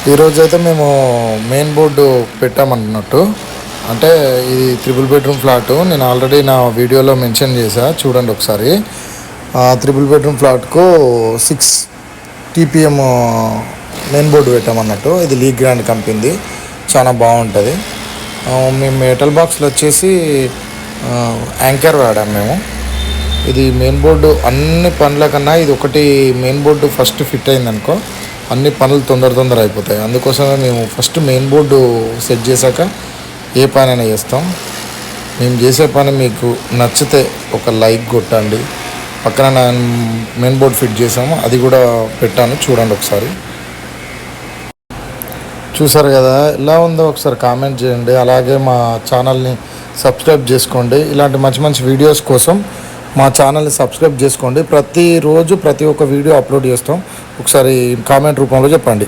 ఈరోజైతే మేము main board పెట్టామన్నట్టు. అంటే ఇది 3 బెడ్రూమ్ ఫ్లాటు. నేను ఆల్రెడీ నా వీడియోలో మెన్షన్ చేశా, చూడండి ఒకసారి. 3 బెడ్రూమ్ ఫ్లాట్కు 6 TPM మెయిన్ బోర్డు పెట్టామన్నట్టు. ఇది లీ గ్రాండ్ కంపెనీది, చాలా బాగుంటుంది. మేము మెటల్ బాక్స్లో వచ్చేసి యాంకర్ వాడాము మేము. ఇది మెయిన్ బోర్డు అన్ని పనుల కన్నా ఇది ఒకటి మెయిన్ బోర్డు ఫస్ట్ ఫిట్ అయిందనుకో అన్ని పనులు తొందర అయిపోతాయి. అందుకోసమే మేము ఫస్ట్ మెయిన్ బోర్డు సెట్ చేశాక ఏ పనైనా చేస్తాం. మేము చేసే పని మీకు నచ్చితే ఒక లైక్ కొట్టండి. పక్కన నేను మెయిన్ బోర్డు ఫిట్ చేసాము, అది కూడా పెట్టాను, చూడండి ఒకసారి. చూసారు కదా ఎలా ఉందో ఒకసారి కామెంట్ చేయండి. అలాగే మా ఛానల్ని సబ్స్క్రైబ్ చేసుకోండి. ఇలాంటి మంచి మంచి వీడియోస్ కోసం మా ఛానల్ని సబ్స్క్రైబ్ చేసుకోండి. ప్రతిరోజు ప్రతి ఒక్క వీడియో అప్లోడ్ చేస్తాం. ఒకసారి కామెంట్ రూపంలో చెప్పండి.